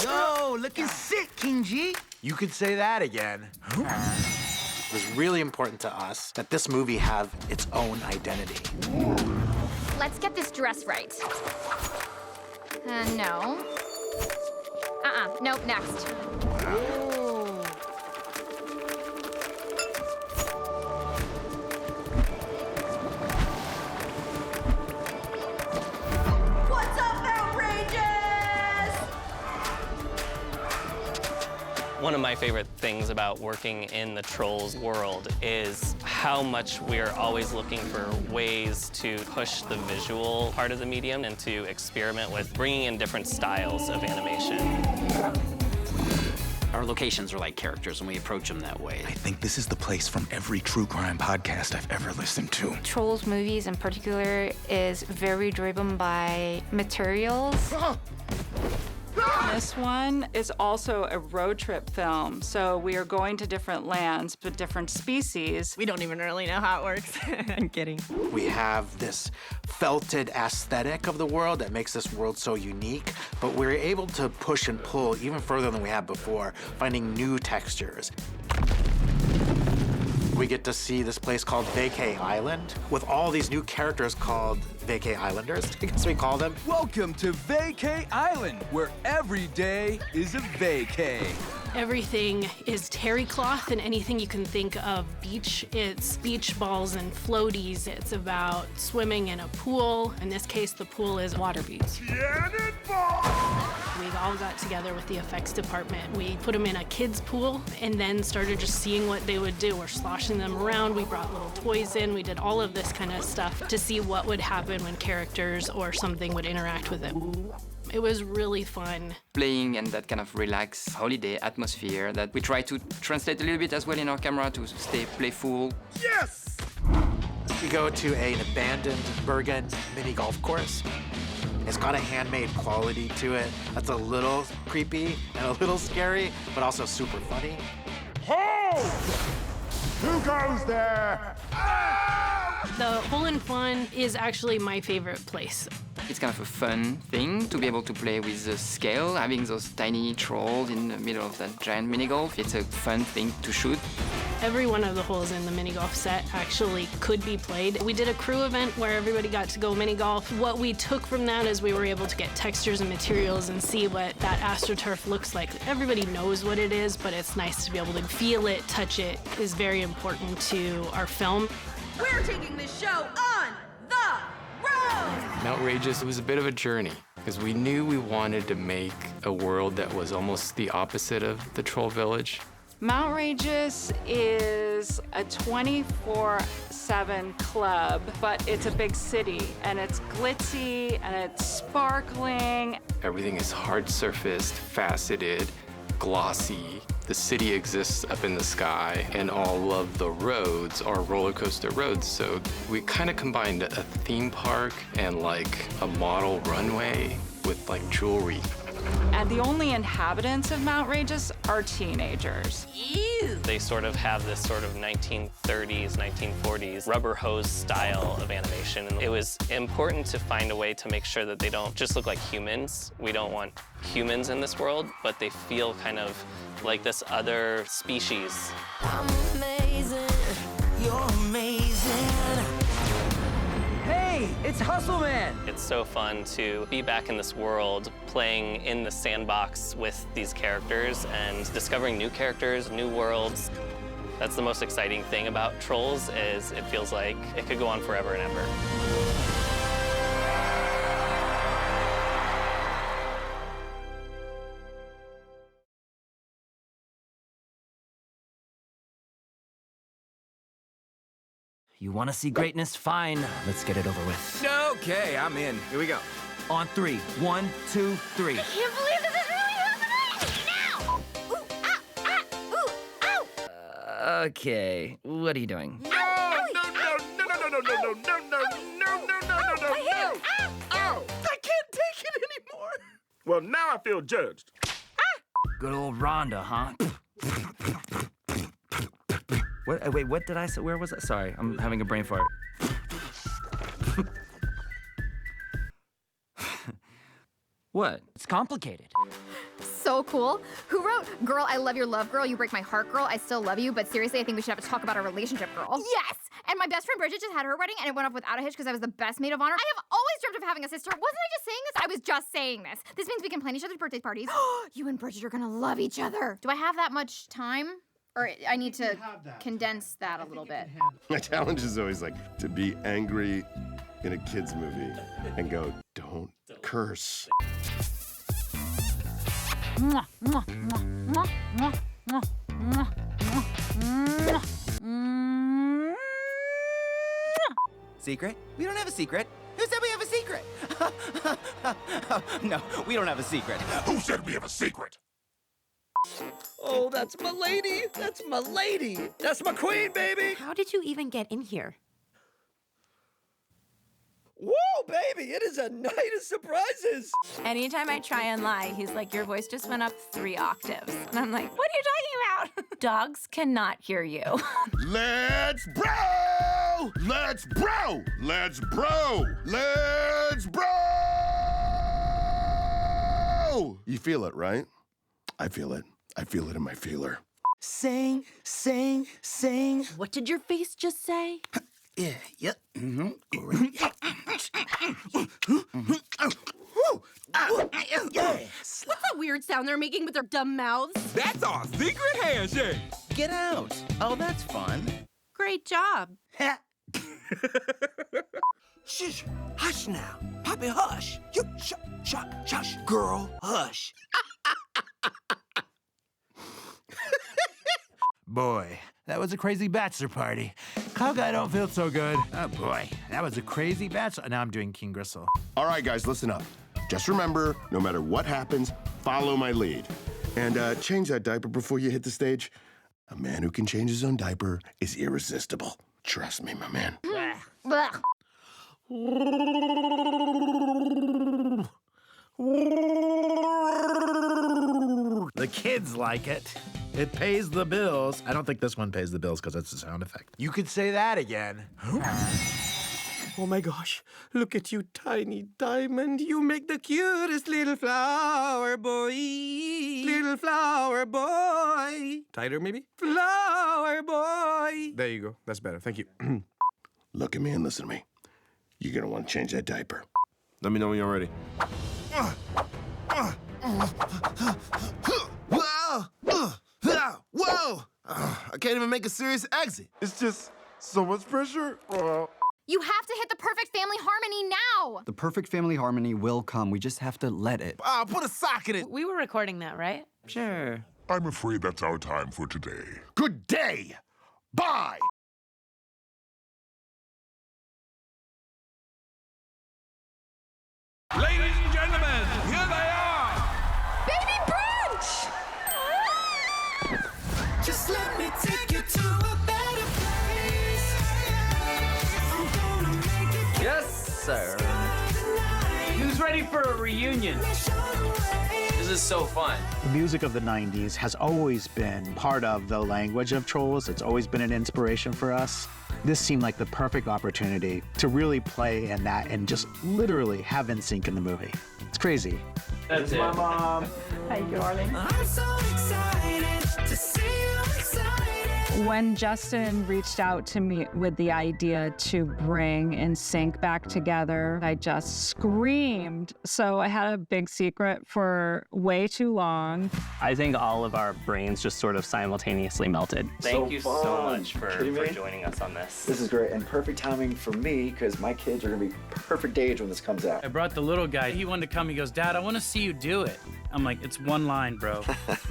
Yo, looking sick, King G. You could say that again. It was really important to us that this movie have its own identity. Let's get this dress right. No. Nope, next. What's up, Outrageous? One of my favorite things about working in the Trolls world is how much we're always looking for ways to push the visual part of the medium and to experiment with bringing in different styles of animation. Our locations are like characters, and we approach them that way. I think this is the place from every true crime podcast I've ever listened to. Trolls movies in particular is very driven by materials. This one is also a road trip film, so we are going to different lands with different species. We don't even really know how it works. I'm kidding. We have this felted aesthetic of the world that makes this world so unique, but we're able to push and pull even further than we have before, finding new textures. We get to see this place called Vacay Island with all these new characters called Vacay Islanders, I guess we call them. Welcome to Vacay Island, where every day is a vacay. Everything is terry cloth and anything you can think of beach. It's beach balls and floaties. It's about swimming in a pool. In this case, the pool is water beads. We all got together with the effects department. We put them in a kid's pool and then started just seeing what they would do. We're sloshing them around. We brought little toys in. We did all of this kind of stuff to see what would happen when characters or something would interact with it. It was really fun. Playing in that kind of relaxed holiday atmosphere that we try to translate a little bit as well in our camera to stay playful. Yes! We go to an abandoned Bergen mini golf course. It's got a handmade quality to it that's a little creepy and a little scary, but also super funny. Hold! Who goes there? The Hole in Fun is actually my favorite place. It's kind of a fun thing to be able to play with the scale, having those tiny trolls in the middle of that giant mini golf. It's a fun thing to shoot. Every one of the holes in the mini golf set actually could be played. We did a crew event where everybody got to go mini golf. What we took from that is we were able to get textures and materials and see what that AstroTurf looks like. Everybody knows what it is, but it's nice to be able to feel it, touch it, is very important to our film. We're taking this show on the road! Outrageous, it was a bit of a journey because we knew we wanted to make a world that was almost the opposite of the Troll Village. Mountrageous is a 24/7 club, but it's a big city, and it's glitzy, and it's sparkling. Everything is hard-surfaced, faceted, glossy. The city exists up in the sky, and all of the roads are roller coaster roads. So we kind of combined a theme park and like a model runway with like jewelry. And the only inhabitants of Mountrageous are teenagers. Ew. They sort of have this sort of 1930s, 1940s rubber hose style of animation. And it was important to find a way to make sure that they don't just look like humans. We don't want humans in this world, but they feel kind of like this other species. I'm amazing. You're amazing. Hey, it's Hustle Man. It's so fun to be back in this world, playing in the sandbox with these characters and discovering new characters, new worlds. That's the most exciting thing about Trolls is it feels like it could go on forever and ever. You want to see greatness? Fine. Let's get it over with. Okay, I'm in. Here we go. On 3. 1, 2, 3. I can't believe this is really happening! Now! Ooh, ah, ah, ooh, ow! Okay, what are you doing? No, no, no, no, no, no, no, no, no, no, no, no, no, no, no, no. Ow! I can't take it anymore. Well, now I feel judged. Good old Rhonda, huh? What? Wait, what did I say? Where was I? Sorry, I'm having a brain fart. What? It's complicated. So cool. Who wrote, "Girl, I love your love, girl, you break my heart, girl, I still love you, but seriously, I think we should have a talk about our relationship, girl"? Yes! And my best friend Bridget just had her wedding, and it went off without a hitch because I was the best maid of honor. I have always dreamt of having a sister. Wasn't I just saying this? I was just saying this. This means we can plan each other's birthday parties. You and Bridget are gonna love each other. Do I have that much time? Or I need to condense that a little bit. My challenge is always like to be angry in a kid's movie and go, don't curse. Secret? We don't have a secret. Who said we have a secret? No, we don't have a secret. Who said we have a secret? Oh, that's my lady. That's my lady. That's my queen, baby. How did you even get in here? Whoa, baby, it is a night of surprises. Anytime I try and lie, he's like, your voice just went up 3 octaves. And I'm like, what are you talking about? Dogs cannot hear you. Let's bro! Let's bro! Let's bro! Let's bro! You feel it, right? I feel it. I feel it in my feeler. Sing, sing, sing. What did your face just say? Yeah, yep. Yes. What's that weird sound they're making with their dumb mouths? That's our secret handshake. Get out. Oh, that's fun. Great job. Shush, hush now. Poppy, hush. You, shush, girl, hush. Boy, that was a crazy bachelor party. Cloud Guy don't feel so good. Oh boy, that was a crazy bachelor. Now I'm doing King Gristle. All right, guys, listen up. Just remember, no matter what happens, follow my lead. And change that diaper before you hit the stage. A man who can change his own diaper is irresistible. Trust me, my man. The kids like it. It pays the bills. I don't think this one pays the bills because it's a sound effect. You could say that again. Oh my gosh, look at you, tiny diamond. You make the cutest little flower boy. Little flower boy. Tighter, maybe? Flower boy. There you go. That's better. Thank you. Look at me and listen to me. You're gonna want to change that diaper. Let me know when you're ready. Whoa! I can't even make a serious exit. It's just so much pressure. You have to hit the perfect family harmony now! The perfect family harmony will come. We just have to let it. Put a sock in it. We were recording that, right? Sure. I'm afraid that's our time for today. Good day. Bye. Ladies and gentlemen, here they are. Baby brunch! Just let me take you to a better place. I'm gonna make it. Yes, sir. Who's ready for a reunion? This is so fun. The music of the 90s has always been part of the language of Trolls. It's always been an inspiration for us. This seemed like the perfect opportunity to really play in that and just literally have NSYNC in the movie. It's crazy. That's it. My mom. Hi, darling. I'm so excited to see you excited. When Justin reached out to me with the idea to bring NSYNC back together, I just screamed. So I had a big secret for way too long. I think all of our brains just sort of simultaneously melted. Thank you so much for joining us on this. This is great and perfect timing for me because my kids are going to be perfect age when this comes out. I brought the little guy. He wanted to come. He goes, Dad, I want to see you do it. I'm like, it's one line, bro.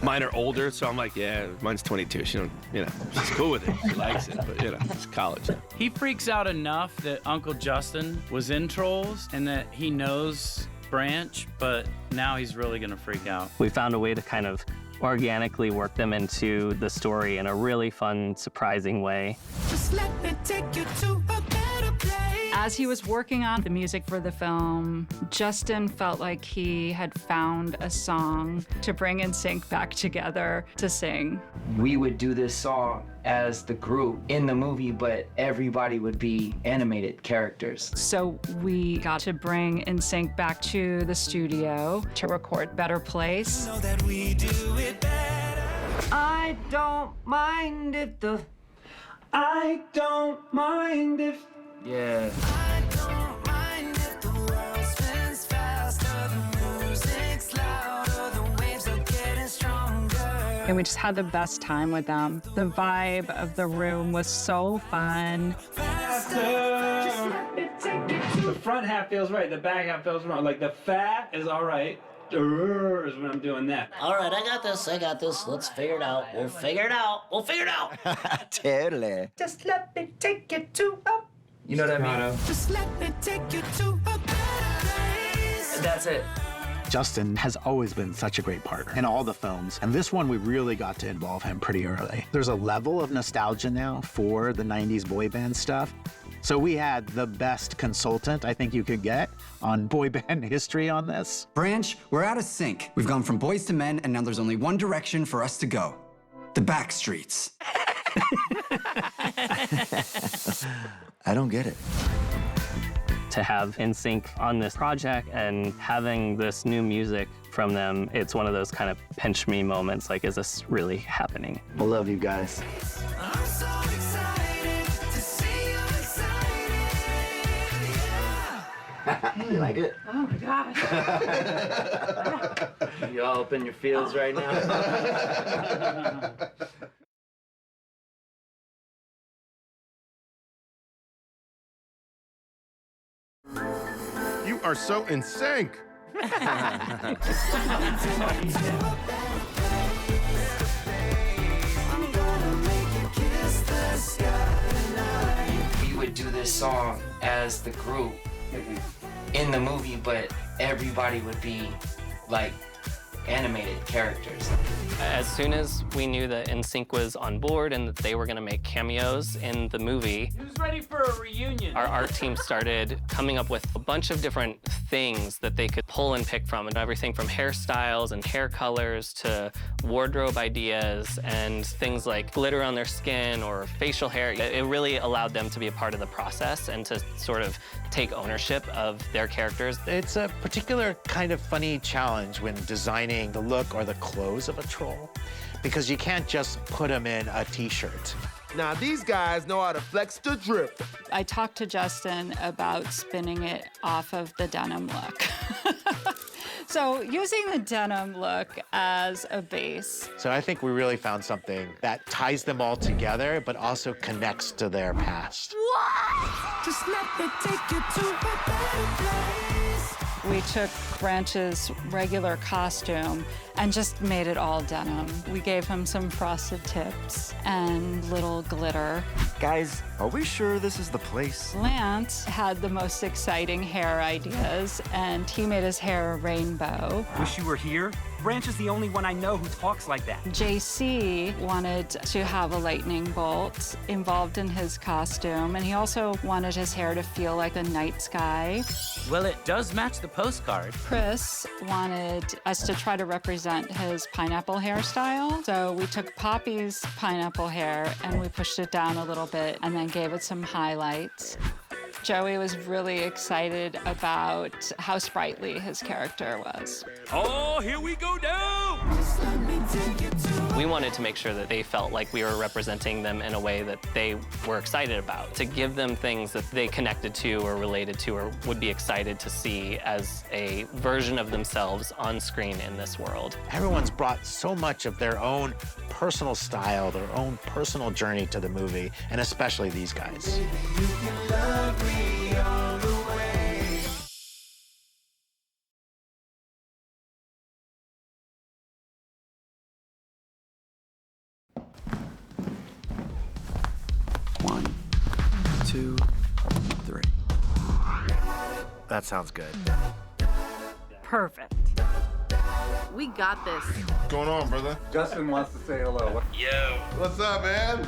Mine are older, so I'm like, yeah, mine's 22. She don't, she's cool with it. She likes it, but it's college. He freaks out enough that Uncle Justin was in Trolls and that he knows Branch, but now he's really gonna freak out. We found a way to kind of organically work them into the story in a really fun, surprising way. Just let me take you to a better place. As he was working on the music for the film, Justin felt like he had found a song to bring NSYNC back together to sing. We would do this song as the group in the movie, but everybody would be animated characters. So we got to bring NSYNC back to the studio to record Better Place. Know that we do it better. I don't mind if Yeah. I don't mind if the world spins faster, the music's louder, the waves are getting stronger. And we just had the best time with them. The vibe of the room was so fun. The front half feels right, the back half feels wrong. Like the fa is all right. Is when I'm doing that. All right, I got this. Let's figure it out. We'll figure it out. Totally. Just let me take you to a... You know what I mean? Just let me take you to a better place. That's it. Justin has always been such a great partner in all the films, and this one we really got to involve him pretty early. There's a level of nostalgia now for the 90s boy band stuff. So we had the best consultant I think you could get on boy band history on this. Branch, we're out of sync. We've gone from boys to men, and now there's only one direction for us to go. The back streets. I don't get it. To have NSYNC on this project and having this new music from them, it's one of those kind of pinch me moments, like, is this really happening? I love you guys. I'm so excited to see you excited. Yeah. You like it? Oh my gosh. You all up in your feels right now? You are so in sync. We would do this song as the group in the movie, but everybody would be like animated characters. As soon as we knew that NSYNC was on board and that they were going to make cameos in the movie, Who's ready for a reunion? our art team started coming up with a bunch of different things that they could pull and pick from, and everything from hairstyles and hair colors to wardrobe ideas and things like glitter on their skin or facial hair. It really allowed them to be a part of the process and to sort of take ownership of their characters. It's a particular kind of funny challenge when designing the look or the clothes of a troll, because you can't just put them in a t-shirt. Now these guys know how to flex the drip. I talked to Justin about spinning it off of the denim look. So using the denim look as a base. So I think we really found something that ties them all together, but also connects to their past. What? Just let me take you to a better place. We took Branch's regular costume and just made it all denim. We gave him some frosted tips and little glitter. Guys, are we sure this is the place? Lance had the most exciting hair ideas, and he made his hair a rainbow. Wish you were here. Branch is the only one I know who talks like that. JC wanted to have a lightning bolt involved in his costume, and he also wanted his hair to feel like the night sky. Well, it does match the postcard. Chris wanted us to try to represent his pineapple hairstyle. So we took Poppy's pineapple hair and we pushed it down a little bit and then gave it some highlights. Joey was really excited about how sprightly his character was. Oh, here we go now! We wanted to make sure that they felt like we were representing them in a way that they were excited about, to give them things that they connected to or related to or would be excited to see as a version of themselves on screen in this world. Everyone's brought so much of their own personal style, their own personal journey to the movie, and especially these guys. One, two, three. That sounds good. Perfect. We got this. What's going on, brother? Justin wants to say hello. Yo. What's up, man?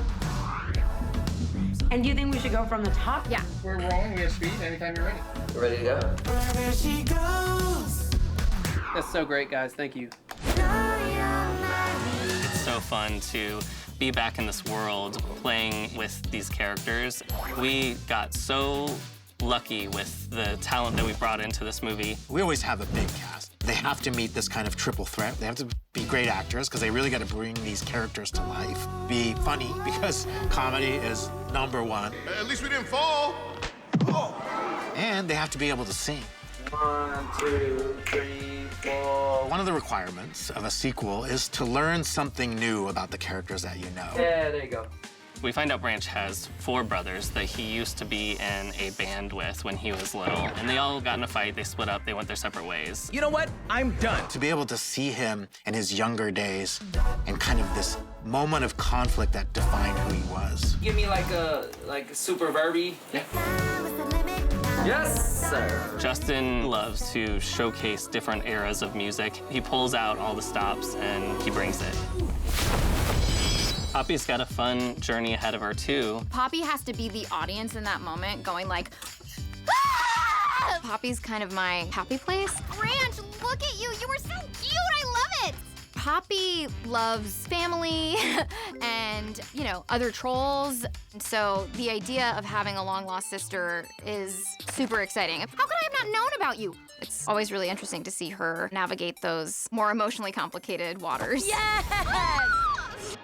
And do you think we should go from the top? Yeah. We're rolling. We have speed. Anytime you're ready. We're ready to go. Wherever she goes. That's so great, guys. Thank you. It's so fun to be back in this world playing with these characters. We got so lucky with the talent that we brought into this movie. We always have a big cast. They have to meet this kind of triple threat. They have to be great actors because they really got to bring these characters to life. Be funny because comedy is #1. At least we didn't fall. Oh. And they have to be able to sing. 1, 2, 3, 4. One of the requirements of a sequel is to learn something new about the characters that you know. Yeah, there you go. We find out Branch has 4 brothers that he used to be in a band with when he was little. And they all got in a fight, they split up, they went their separate ways. You know what? I'm done. To be able to see him in his younger days and kind of this moment of conflict that defined who he was. Give me like a super verby. Yeah. Yes, sir. Justin loves to showcase different eras of music. He pulls out all the stops and he brings it. Poppy's got a fun journey ahead of her, too. Poppy has to be the audience in that moment going like, ah! Poppy's kind of my happy place. Branch, look at you. You were so cute. I love it. Poppy loves family and, you know, other trolls. So the idea of having a long-lost sister is super exciting. How could I have not known about you? It's always really interesting to see her navigate those more emotionally complicated waters. Yes!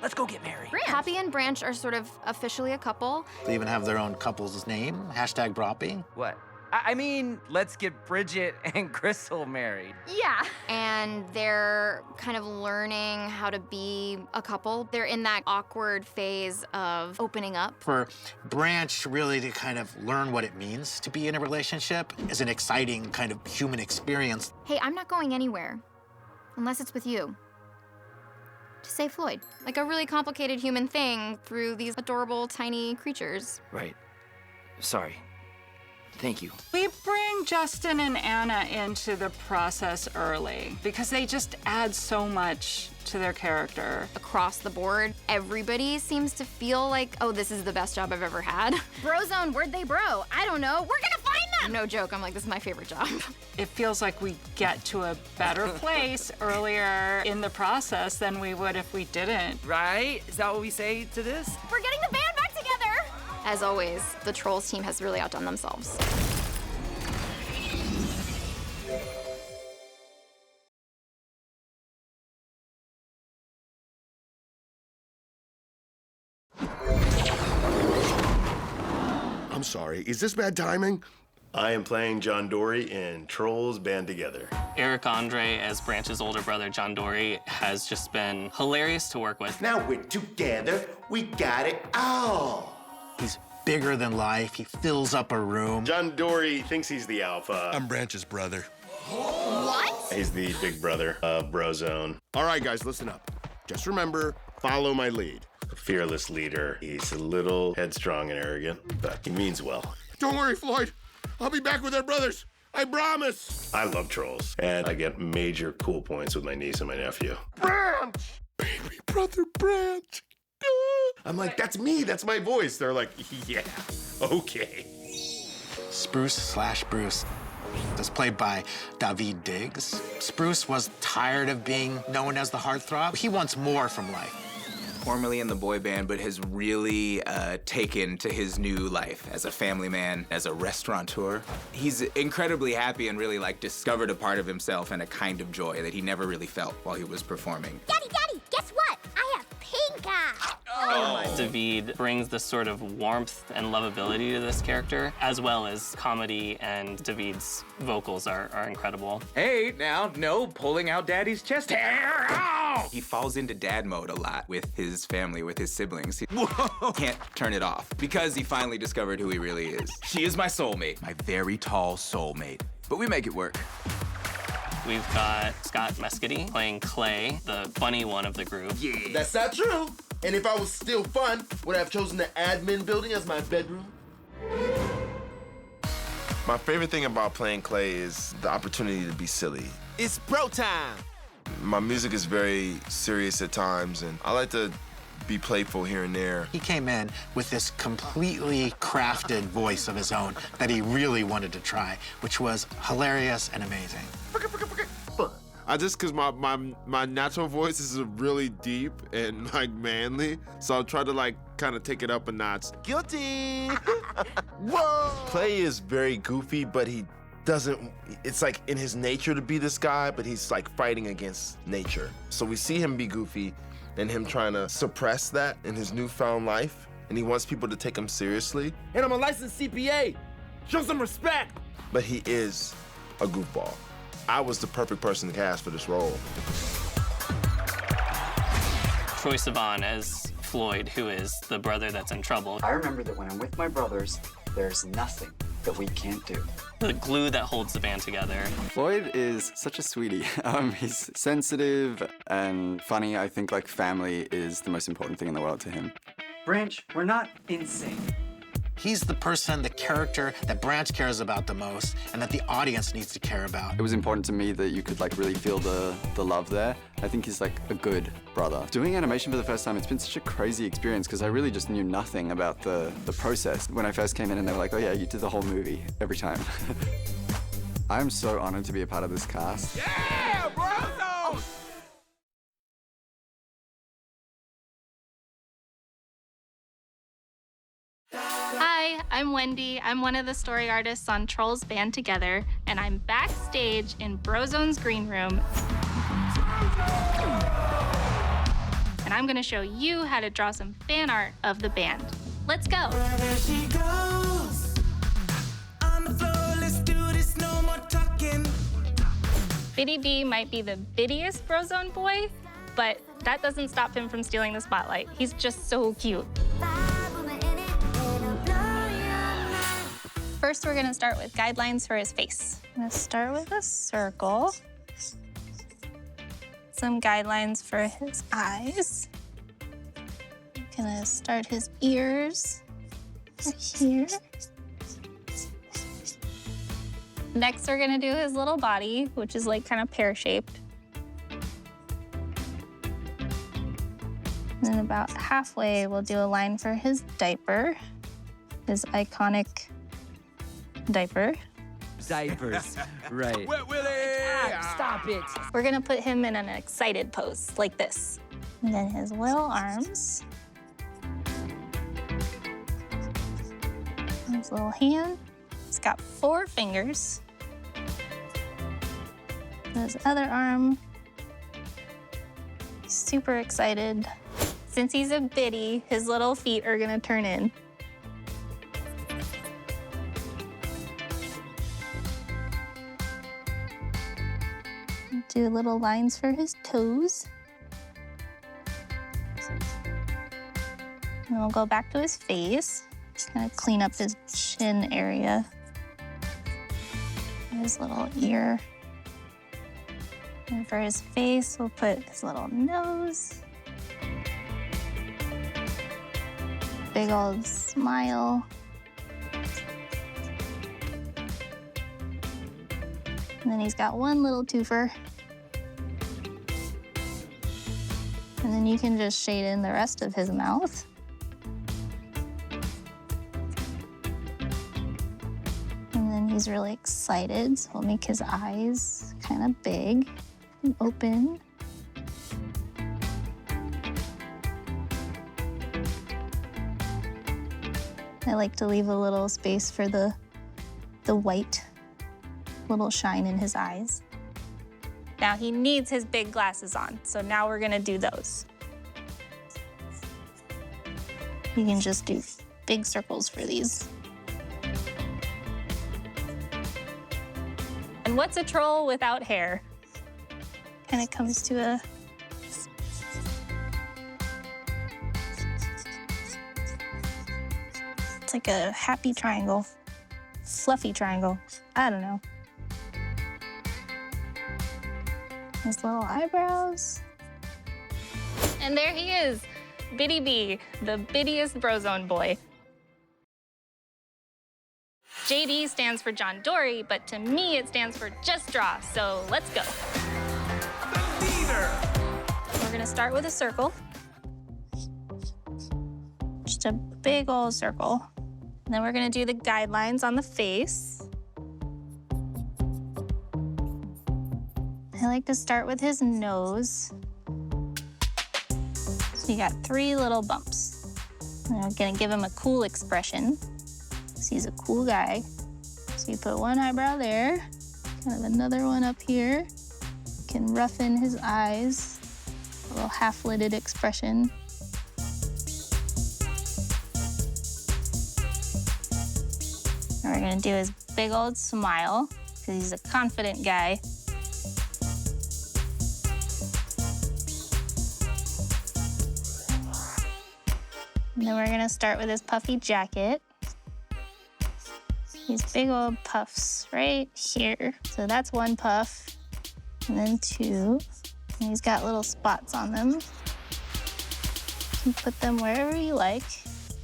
Let's go get married. Poppy and Branch are sort of officially a couple. They even have their own couple's name, #Broppy. What? I mean, let's get Bridget and Crystal married. Yeah. And they're kind of learning how to be a couple. They're in that awkward phase of opening up. For Branch really to kind of learn what it means to be in a relationship is an exciting kind of human experience. Hey, I'm not going anywhere unless it's with you. To save Floyd. Like a really complicated human thing through these adorable tiny creatures. Right. Sorry. Thank you. We bring Justin and Anna into the process early because they just add so much to their character. Across the board, everybody seems to feel like, oh, this is the best job I've ever had. Brozone, where'd they bro? I don't know. We're gonna find them! No joke, I'm like, this is my favorite job. It feels like we get to a better place earlier in the process than we would if we didn't. Right? Is that what we say to this? We're getting the band back together! As always, the Trolls team has really outdone themselves. I'm sorry, is this bad timing? I am playing John Dory in Trolls Band Together. Eric Andre, as Branch's older brother, John Dory, has just been hilarious to work with. Now we're together, we got it all. He's bigger than life, he fills up a room. John Dory thinks he's the alpha. I'm Branch's brother. What? He's the big brother of Brozone. All right, guys, listen up. Just remember, follow my lead. A fearless leader. He's a little headstrong and arrogant, but he means well. Don't worry, Floyd. I'll be back with our brothers. I promise. I love Trolls, and I get major cool points with my niece and my nephew. Branch! Baby brother Branch. I'm like, that's me. That's my voice. They're like, yeah, okay. Spruce/Bruce is played by David Diggs. Spruce was tired of being known as the heartthrob. He wants more from life. Formerly in the boy band, but has really taken to his new life as a family man, as a restaurateur. He's incredibly happy and really discovered a part of himself and a kind of joy that he never really felt while he was performing. Daddy, guess what? I have pink eye. David brings this sort of warmth and lovability to this character, as well as comedy, and David's vocals are incredible. Hey, now, no pulling out Daddy's chest hair. Ow! He falls into dad mode a lot with his family, with his siblings. He can't turn it off because he finally discovered who he really is. She is my soulmate, my very tall soulmate. But we make it work. We've got Scott Mescudi playing Clay, the funny one of the group. Yeah. That's not true. And if I was still fun, would I have chosen the admin building as my bedroom? My favorite thing about playing Clay is the opportunity to be silly. It's bro time. My music is very serious at times, and I like to be playful here and there. He came in with this completely crafted voice of his own that he really wanted to try, which was hilarious and amazing. Because my natural voice is really deep and like manly, so I try to like kind of take it up a notch. Guilty. Whoa. Clay is very goofy, but he doesn't. It's like in his nature to be this guy, but he's like fighting against nature. So we see him be goofy, and him trying to suppress that in his newfound life, and he wants people to take him seriously. And I'm a licensed CPA. Show some respect. But he is a goofball. I was the perfect person to cast for this role. Troye Sivan as Floyd, who is the brother that's in trouble. I remember that when I'm with my brothers, there's nothing that we can't do. The glue that holds the band together. Floyd is such a sweetie. He's sensitive and funny. I think like family is the most important thing in the world to him. Branch, we're not insane. He's the person, the character that Branch cares about the most and that the audience needs to care about. It was important to me that you could like really feel the love there. I think he's like a good brother. Doing animation for the first time, it's been such a crazy experience because I really just knew nothing about the process. When I first came in and they were like, oh yeah, you did the whole movie every time. I'm so honored to be a part of this cast. Yeah, bro! Hi, I'm Wendy. I'm one of the story artists on Trolls Band Together, and I'm backstage in Brozone's green room. And I'm gonna show you how to draw some fan art of the band. Let's go. There she goes. On the floor, let's do this, no more talking. Biddy B might be the biddiest Brozone boy, but that doesn't stop him from stealing the spotlight. He's just so cute. First, we're gonna start with guidelines for his face. I'm gonna start with a circle. Some guidelines for his eyes. I'm gonna start his ears here. Next, we're gonna do his little body, which is like kind of pear-shaped. And then about halfway, we'll do a line for his diaper, his iconic diaper. Diapers, right. Wet Willie! Stop it. We're gonna put him in an excited pose, like this. And then his little arms. His little hand. He's got 4 fingers. His other arm. He's super excited. Since he's a biddy, his little feet are gonna turn in. Do little lines for his toes. And we'll go back to his face. Just gonna clean up his chin area. His little ear. And for his face, we'll put his little nose. Big old smile. And then he's got one little twofer. And then you can just shade in the rest of his mouth. And then he's really excited, so we'll make his eyes kind of big and open. I like to leave a little space for the white little shine in his eyes. Now he needs his big glasses on, so now we're gonna do those. You can just do big circles for these. And what's a troll without hair? Kind of comes to a it's like a happy triangle, fluffy triangle. I don't know. His little eyebrows. And there he is, Biddy B, the biddiest Brozone boy. JD stands for John Dory, but to me it stands for Just Draw, so let's go. We're gonna start with a circle. Just a big old circle. And then we're gonna do the guidelines on the face. I like to start with his nose. So you got 3 little bumps. And I'm gonna give him a cool expression. So he's a cool guy. So you put one eyebrow there, kind of another one up here. You can roughen his eyes, a little half-lidded expression. And we're gonna do his big old smile, because he's a confident guy. And then we're gonna start with his puffy jacket. These big old puffs right here. So that's 1 puff, and then 2. And he's got little spots on them. You can put them wherever you like.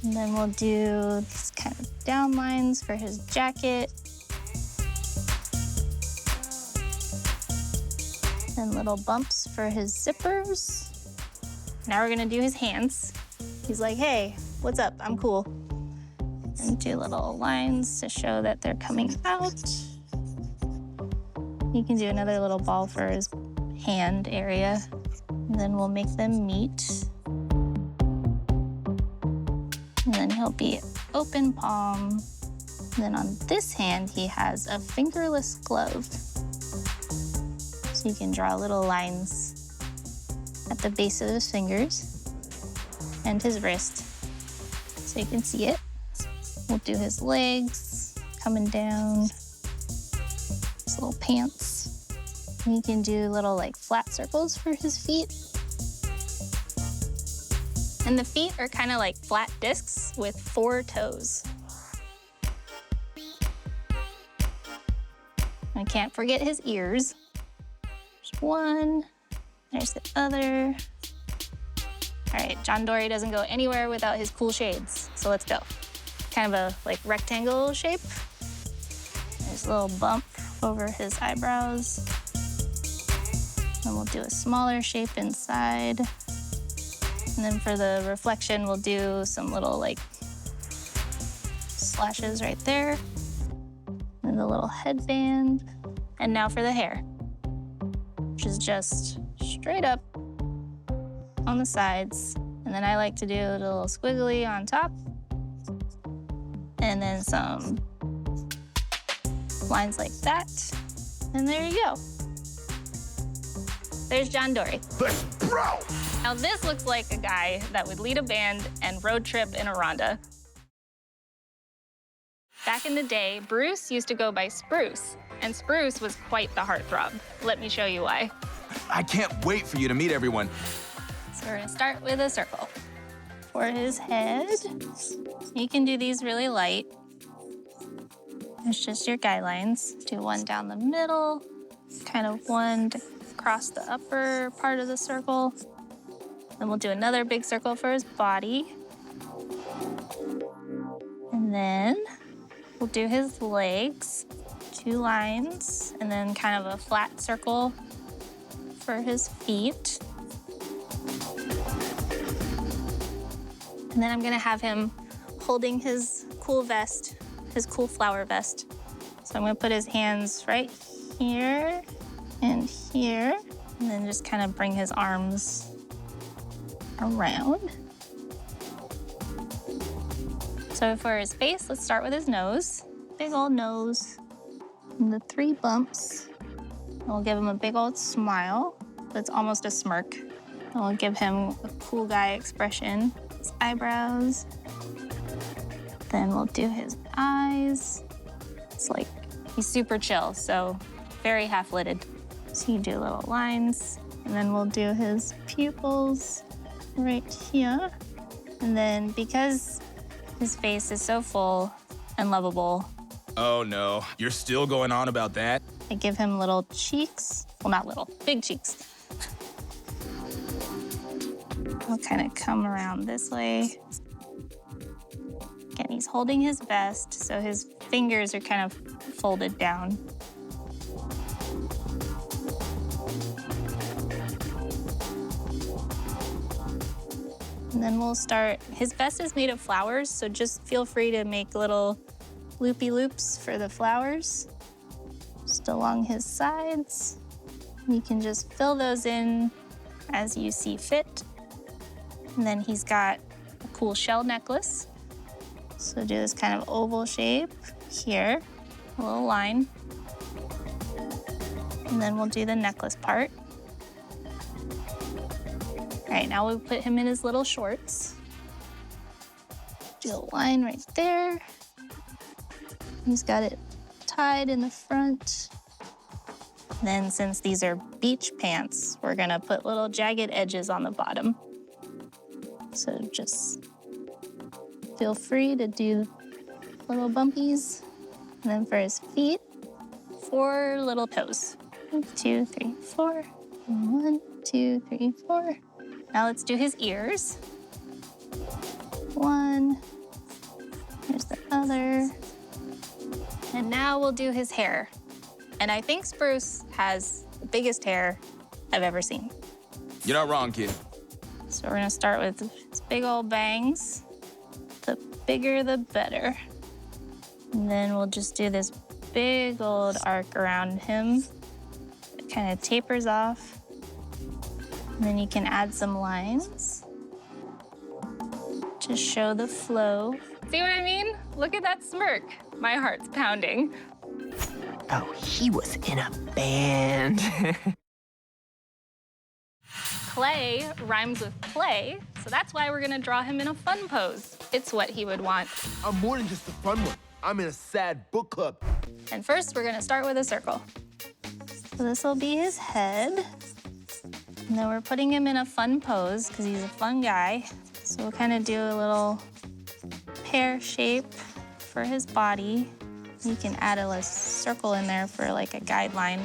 And then we'll do these kind of down lines for his jacket. And little bumps for his zippers. Now we're gonna do his hands. He's like, hey, what's up? I'm cool. And do little lines to show that they're coming out. You can do another little ball for his hand area. And then we'll make them meet. And then he'll be open palm. And then on this hand, he has a fingerless glove. So you can draw little lines at the base of his fingers and his wrist, so you can see it. We'll do his legs, coming down, his little pants. And you can do little like flat circles for his feet. And the feet are kind of like flat discs with 4 toes. I can't forget his ears. There's 1, there's the other. All right, John Dory doesn't go anywhere without his cool shades, so let's go. Kind of a like rectangle shape. There's a little bump over his eyebrows. And we'll do a smaller shape inside. And then for the reflection, we'll do some little like slashes right there. And the little headband. And now for the hair, which is just straight up on the sides. And then I like to do a little squiggly on top. And then some lines like that. And there you go. There's John Dory. Let's bro! Now this looks like a guy that would lead a band and road trip in a Ronda. Back in the day, Bruce used to go by Spruce, and Spruce was quite the heartthrob. Let me show you why. I can't wait for you to meet everyone. So we're gonna start with a circle. For his head, you can do these really light. It's just your guidelines. Do 1 down the middle, kind of 1 to cross the upper part of the circle. Then we'll do another big circle for his body. And then we'll do his legs, 2 lines, and then kind of a flat circle for his feet. And then I'm gonna have him holding his cool vest, his cool flower vest. So I'm gonna put his hands right here and here, and then just kind of bring his arms around. So for his face, let's start with his nose. Big old nose, and the 3 bumps. And we'll give him a big old smile. That's almost a smirk. And we'll give him a cool guy expression. His eyebrows. Then we'll do his eyes. It's like he's super chill, so very half-lidded. So you do little lines, and then we'll do his pupils right here. And then because his face is so full and lovable, Oh no, you're still going on about that? I give him little cheeks. Well, not little, big cheeks. We'll kind of come around this way. Again, he's holding his vest, so his fingers are kind of folded down. And then we'll start, his vest is made of flowers, so just feel free to make little loopy loops for the flowers, just along his sides. You can just fill those in as you see fit. And then he's got a cool shell necklace. So do this kind of oval shape here, a little line. And then we'll do the necklace part. All right, now we'll put him in his little shorts. Do a line right there. He's got it tied in the front. Then since these are beach pants, we're gonna put little jagged edges on the bottom. So just feel free to do little bumpies. And then for his feet, 4 little toes. 1, 2, 3, 4. 1, 2, 3, 4. Now let's do his ears. 1. Here's the other. And now we'll do his hair. And I think Spruce has the biggest hair I've ever seen. You're not wrong, kid. So we're gonna start with his big old bangs. The bigger, the better. And then we'll just do this big old arc around him. It kind of tapers off. And then you can add some lines to show the flow. See what I mean? Look at that smirk. My heart's pounding. Oh, he was in a band. Clay rhymes with play, so that's why we're gonna draw him in a fun pose. It's what he would want. I'm more than just a fun one. I'm in a sad book club. And first, we're gonna start with a circle. So this will be his head. And then we're putting him in a fun pose because he's a fun guy. So we'll kind of do a little pear shape for his body. You can add a little circle in there for like a guideline.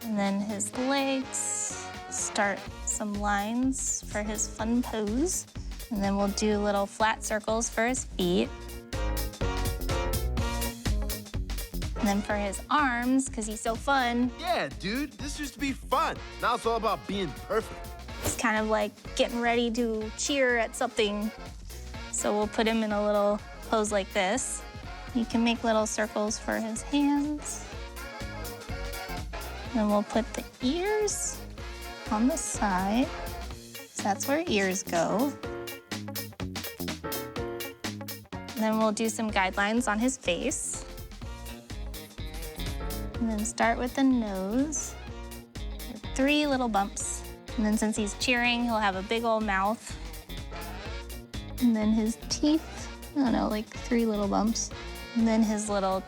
And then his legs, start some lines for his fun pose. And then we'll do little flat circles for his feet. And then for his arms, because he's so fun. Yeah, dude, this used to be fun. Now it's all about being perfect. It's kind of like getting ready to cheer at something. So we'll put him in a little pose like this. You can make little circles for his hands. Then we'll put the ears on the side. So that's where ears go. And then we'll do some guidelines on his face. And then start with the nose. 3 little bumps. And then since he's cheering, he'll have a big old mouth. And then his teeth, I don't know, like 3 little bumps. And then his little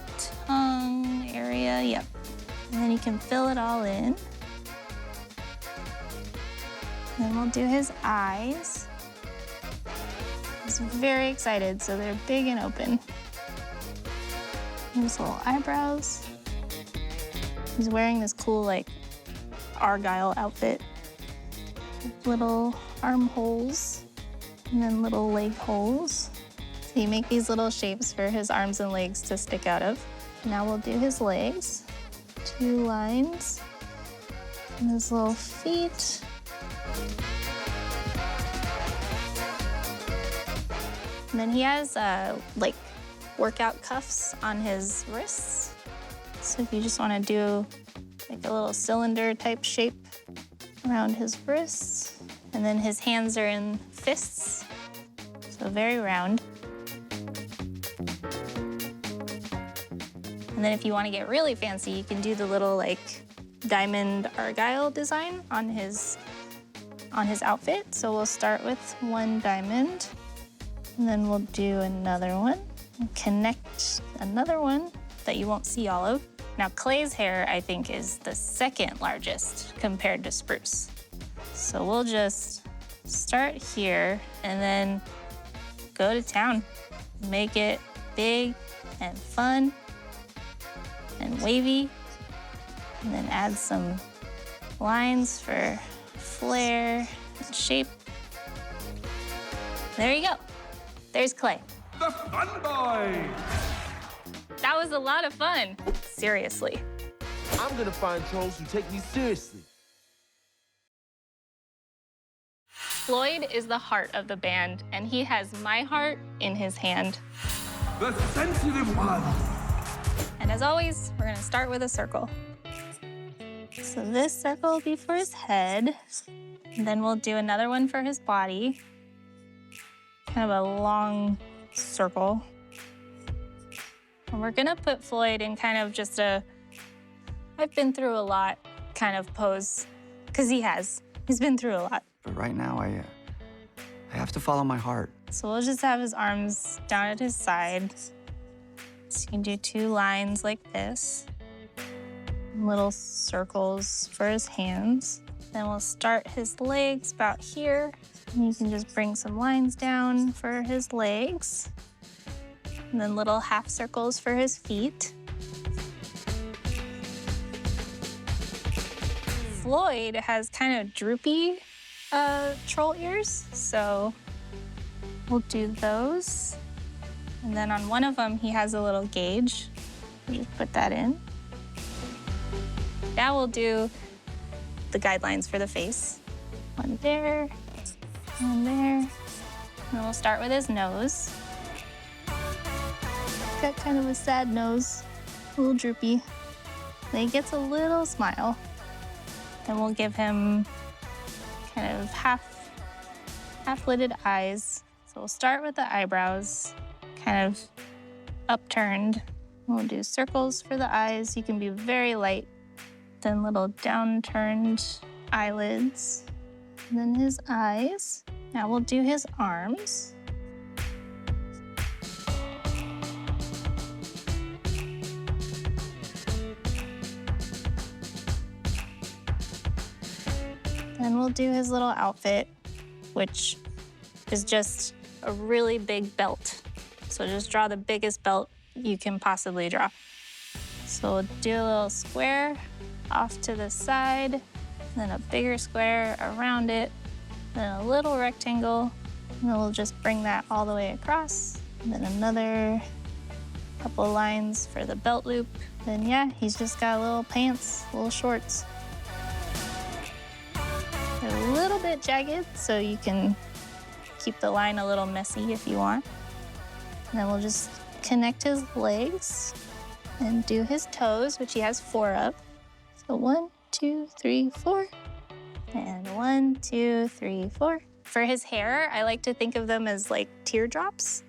tongue area, yep. And then you can fill it all in. And then we'll do his eyes. He's very excited, so they're big and open. And his little eyebrows. He's wearing this cool, like, Argyle outfit with little armholes and then little leg holes. So you make these little shapes for his arms and legs to stick out of. Now we'll do his legs. 2 lines. And his little feet. And then he has, like, workout cuffs on his wrists. So if you just want to do like a little cylinder type shape around his wrists. And then his hands are in fists, so very round. And then if you want to get really fancy, you can do the little like diamond Argyle design on his outfit. So we'll start with 1 diamond, and then we'll do another one, and connect another one that you won't see all of. Now, Clay's hair, I think, is the 2nd largest compared to Spruce. So we'll just start here and then go to town. Make it big and fun and wavy. And then add some lines for flair and shape. There you go. There's Clay. The fun boy! That was a lot of fun. Seriously. I'm gonna find trolls who take me seriously. Floyd is the heart of the band, and he has my heart in his hand. The sensitive one. And as always, we're gonna start with a circle. So this circle will be for his head, and then we'll do another one for his body. Kind of a long circle. And we're gonna put Floyd in kind of just a I've been through a lot kind of pose, because he's been through a lot. But right now, I have to follow my heart. So we'll just have his arms down at his side. So you can do 2 lines like this. Little circles for his hands. Then we'll start his legs about here. And you can just bring some lines down for his legs. And then little half circles for his feet. Floyd has kind of droopy troll ears, so we'll do those. And then on one of them, he has a little gauge. We'll just put that in. Now we'll do the guidelines for the face. One there, one there. And then we'll start with his nose. He's got kind of a sad nose, a little droopy. Then he gets a little smile. Then we'll give him kind of half-lidded eyes. So we'll start with the eyebrows, kind of upturned. We'll do circles for the eyes. You can be very light. Then little downturned eyelids. And then his eyes. Now we'll do his arms. Then we'll do his little outfit, which is just a really big belt. So just draw the biggest belt you can possibly draw. So we'll do a little square off to the side, then a bigger square around it, then a little rectangle, and then we'll just bring that all the way across. And then another couple lines for the belt loop. Then yeah, he's just got little pants, little shorts. They're a little bit jagged, so you can keep the line a little messy if you want. And then we'll just connect his legs and do his toes, which he has 4 of. So 1, 2, 3, 4. And 1, 2, 3, 4. For his hair, I like to think of them as like teardrops.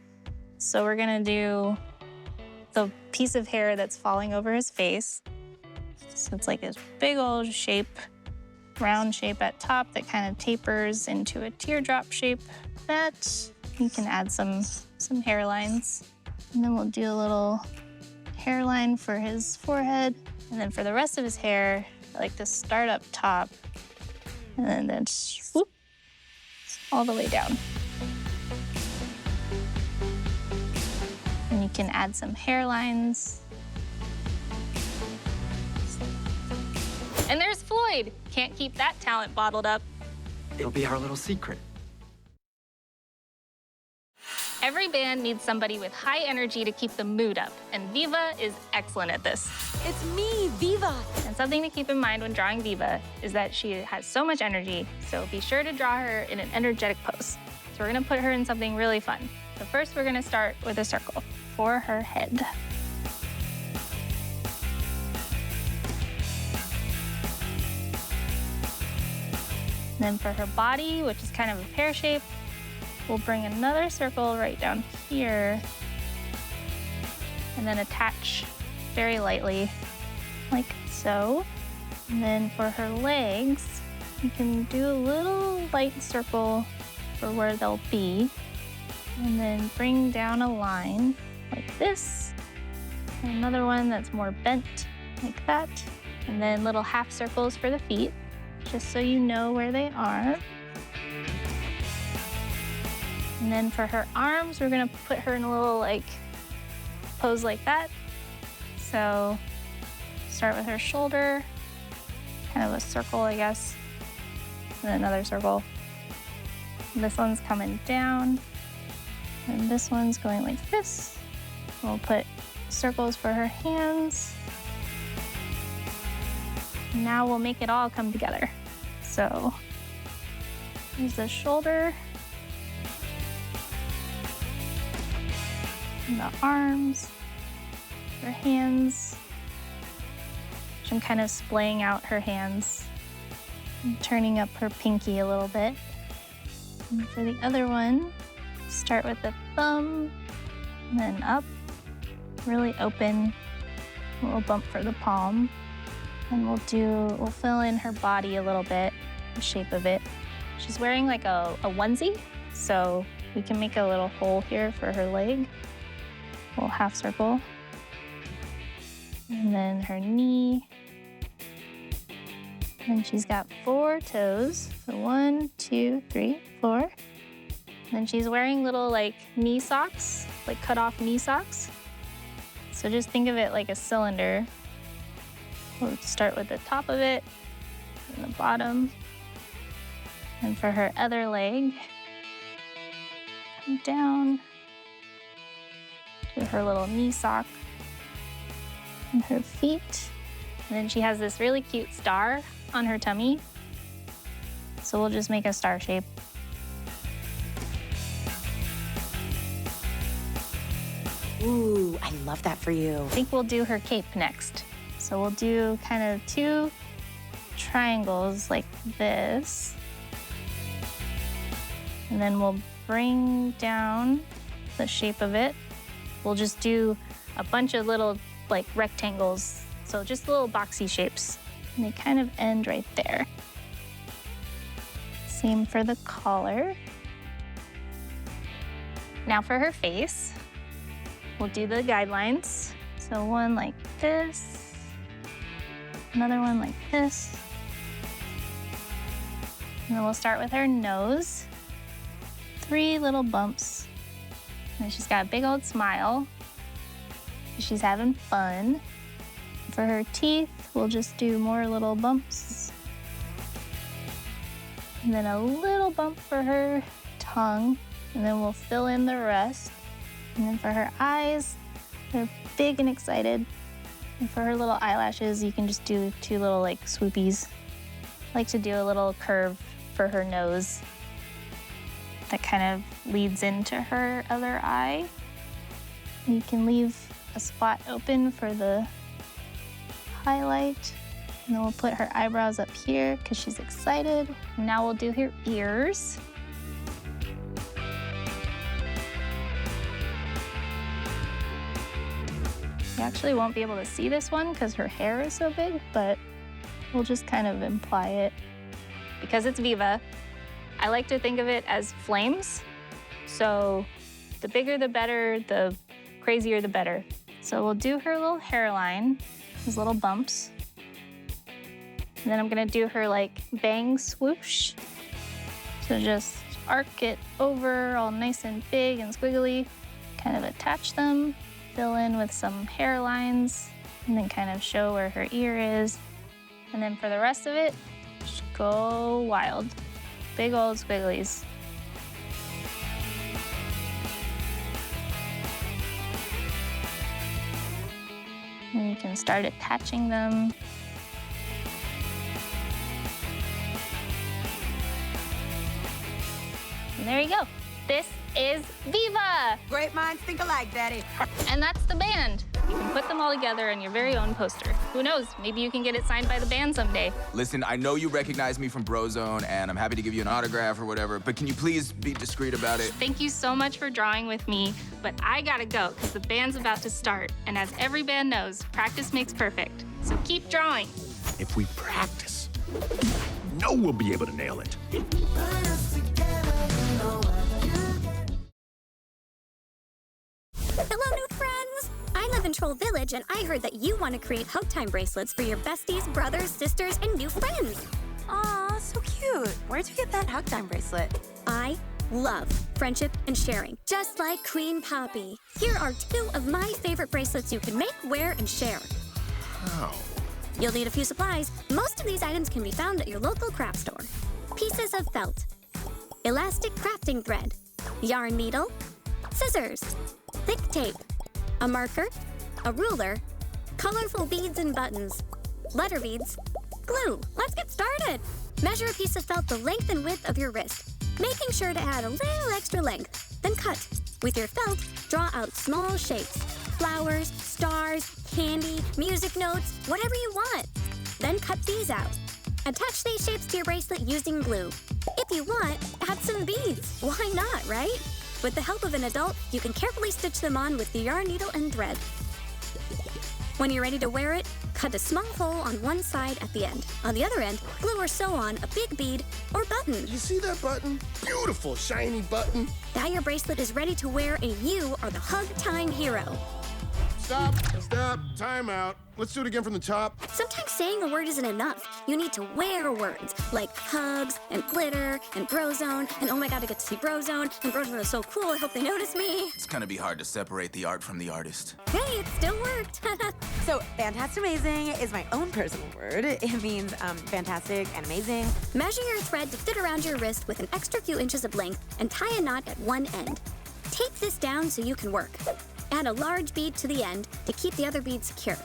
So we're gonna do the piece of hair that's falling over his face. So it's like this big old shape, round shape at top that kind of tapers into a teardrop shape. That you can add some hairlines. And then we'll do a little hairline for his forehead. And then for the rest of his hair, I like to start up top and then swoop all the way down. And you can add some hairlines. And there's Floyd. Can't keep that talent bottled up. It'll be our little secret. Every band needs somebody with high energy to keep the mood up, and Viva is excellent at this. It's me, Viva. And something to keep in mind when drawing Viva is that she has so much energy, so be sure to draw her in an energetic pose. So we're gonna put her in something really fun. So first we're gonna start with a circle for her head. Then for her body, which is kind of a pear shape, we'll bring another circle right down here and then attach very lightly, like so. And then for her legs, you can do a little light circle for where they'll be, and then bring down a line like this, and another one that's more bent like that, and then little half circles for the feet, just so you know where they are. And then for her arms, we're gonna put her in a little like pose like that. So start with her shoulder, kind of a circle, I guess, and another circle. And this one's coming down, and this one's going like this. We'll put circles for her hands. Now we'll make it all come together. So Here's the shoulder. And the arms, her hands. I'm kind of splaying out her hands and turning up her pinky a little bit. And for the other one, start with the thumb, and then up, really open, a little bump for the palm. And we'll fill in her body a little bit, the shape of it. She's wearing like a onesie, so we can make a little hole here for her leg, a little half circle. And then her knee. And she's got 4 toes. So 1, 2, 3, 4. And then she's wearing little like knee socks, like cut off knee socks. So just think of it like a cylinder. We'll start with the top of it and the bottom. And for her other leg, come down to her little knee sock and her feet. And then she has this really cute star on her tummy. So we'll just make a star shape. Ooh, I love that for you. I think we'll do her cape next. So we'll do kind of 2 triangles like this. And then we'll bring down the shape of it. We'll just do a bunch of little like rectangles. So just little boxy shapes. And they kind of end right there. Same for the collar. Now for her face, we'll do the guidelines. So one like this, another one like this. And then we'll start with her nose. 3 little bumps. And she's got a big old smile. She's having fun. For her teeth, we'll just do more little bumps. And then a little bump for her tongue. And then we'll fill in the rest. And then for her eyes, they're big and excited. And for her little eyelashes, you can just do 2 little like swoopies. I like to do a little curve for her nose that kind of leads into her other eye. You can leave a spot open for the highlight. And then we'll put her eyebrows up here because she's excited. And now we'll do her ears. You actually won't be able to see this one because her hair is so big, but we'll just kind of imply it. Because it's Viva, I like to think of it as flames. So the bigger the better, the crazier the better. So we'll do her little hairline, these little bumps. And then I'm gonna do her like bang swoosh. So just arc it over all nice and big and squiggly, kind of attach them, fill in with some hairlines, and then kind of show where her ear is. And then for the rest of it, just go wild. Big old squigglies. And you can start attaching them. And there you go. This is Viva! Great minds think alike, Daddy. And that's the band. You can put them all together in your very own poster. Who knows, maybe you can get it signed by the band someday. Listen, I know you recognize me from Brozone, and I'm happy to give you an autograph or whatever, but can you please be discreet about it? Thank you so much for drawing with me, but I gotta go because the band's about to start. And as every band knows, practice makes perfect. So keep drawing. If we practice, no one will be able to nail it. Hello, new friends! I live in Troll Village, and I heard that you want to create Hug Time bracelets for your besties, brothers, sisters, and new friends. Aw, so cute. Where'd you get that Hug Time bracelet? I love friendship and sharing, just like Queen Poppy. Here are 2 of my favorite bracelets you can make, wear, and share. How? You'll need a few supplies. Most of these items can be found at your local craft store. Pieces of felt, elastic crafting thread, yarn needle, scissors, thick tape, a marker, a ruler, colorful beads and buttons, letter beads, glue. Let's get started. Measure a piece of felt the length and width of your wrist, making sure to add a little extra length. Then cut. With your felt, draw out small shapes. Flowers, stars, candy, music notes, whatever you want. Then cut these out. Attach these shapes to your bracelet using glue. If you want, add some beads. Why not, right? With the help of an adult, you can carefully stitch them on with the yarn needle and thread. When you're ready to wear it, cut a small hole on one side at the end. On the other end, glue or sew on a big bead or button. You see that button? Beautiful, shiny button. Now your bracelet is ready to wear, and you are the Hug Time hero. Stop, time out. Let's do it again from the top. Sometimes saying a word isn't enough. You need to wear words like hugs and glitter and Brozone and oh my god, I get to see Brozone and Brozone is so cool, I hope they notice me. It's gonna be hard to separate the art from the artist. Hey, it still worked. So, fantastic-amazing is my own personal word. It means fantastic and amazing. Measure your thread to fit around your wrist with an extra few inches of length and tie a knot at one end. Tape this down so you can work. Add a large bead to the end to keep the other bead secure.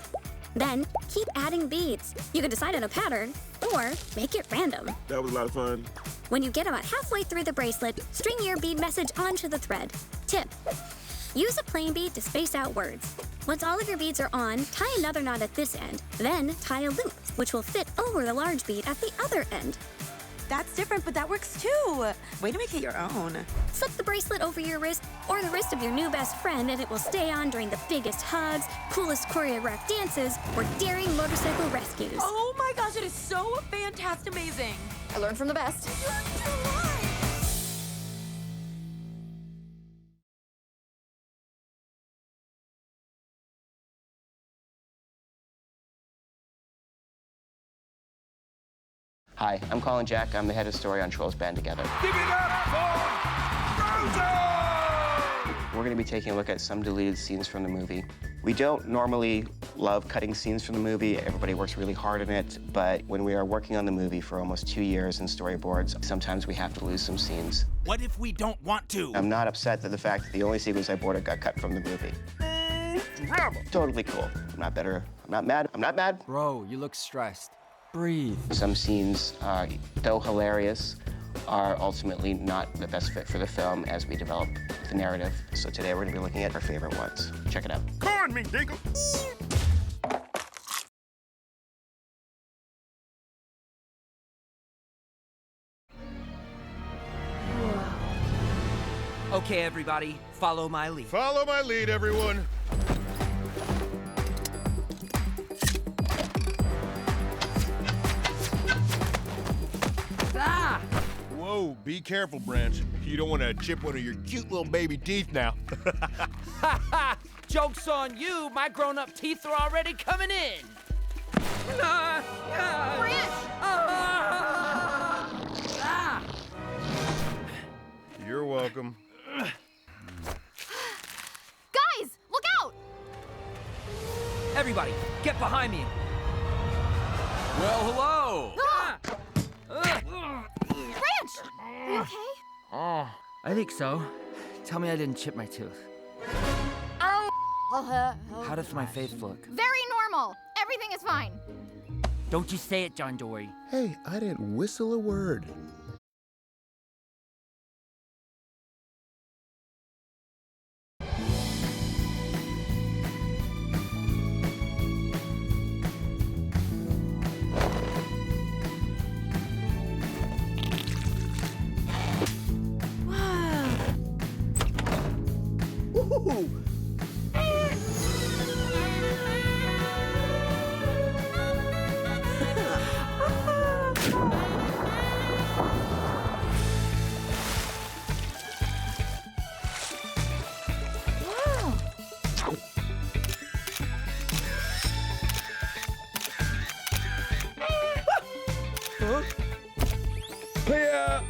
Then, keep adding beads. You can decide on a pattern, or make it random. That was a lot of fun. When you get about halfway through the bracelet, string your bead message onto the thread. Tip: use a plain bead to space out words. Once all of your beads are on, tie another knot at this end. Then, tie a loop, which will fit over the large bead at the other end. That's different, but that works too. Way to make it your own. Slip the bracelet over your wrist or the wrist of your new best friend, and it will stay on during the biggest hugs, coolest choreographed dances, or daring motorcycle rescues. Oh my gosh, it is so fantastic amazing. I learned from the best. Hi, I'm Colin Jack. I'm the head of story on Trolls Band Together. Give it up for Brozone! We're going to be taking a look at some deleted scenes from the movie. We don't normally love cutting scenes from the movie. Everybody works really hard on it, but when we are working on the movie for almost 2 years in storyboards, sometimes we have to lose some scenes. What if we don't want to? I'm not upset at the fact that the only sequence I boarded got cut from the movie. Drama. Totally cool. I'm not bitter. I'm not mad. I'm not mad. Bro, you look stressed. Breathe. Some scenes, though hilarious, are ultimately not the best fit for the film as we develop the narrative. So today we're going to be looking at our favorite ones. Check it out. Corn me, Dingle. Okay, everybody, follow my lead. Follow my lead, everyone. Ah! Whoa, be careful, Branch. You don't want to chip one of your cute little baby teeth now. Ha ha! Joke's on you! My grown-up teeth are already coming in! Branch! Ah! You're welcome. Guys, look out! Everybody, get behind me! Well, hello! Ah! Branch! Are you okay? Oh, I think so. Tell me I didn't chip my tooth. Ow! How does my face look? Very normal. Everything is fine. Don't you say it, John Dory. Hey, I didn't whistle a word. Woohoo! Huh? Yeah.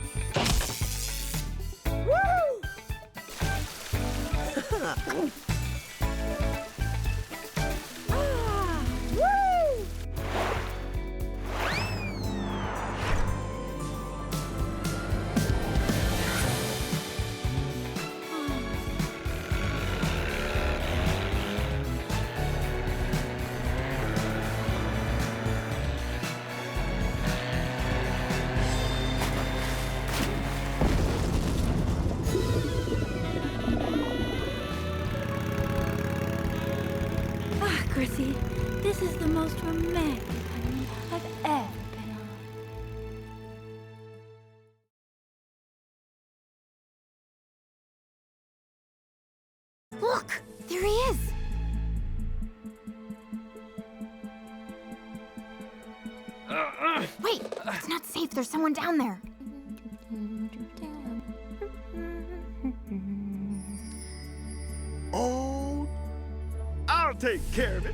most romantic honeymoon I've ever been on. Look, there he is. Wait, it's not safe. There's someone down there. Oh, I'll take care of it.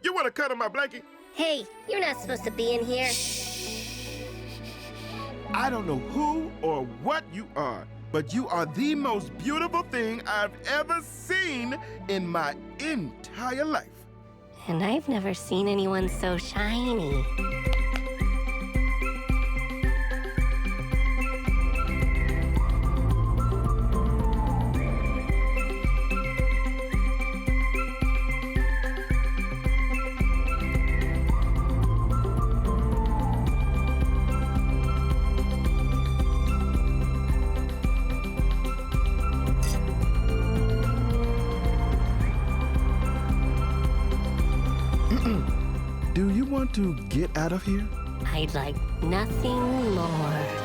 You want to cut on my blanket? Hey, you're not supposed to be in here. I don't know who or what you are, but you are the most beautiful thing I've ever seen in my entire life. And I've never seen anyone so shiny. Do you want to get out of here? I'd like nothing more.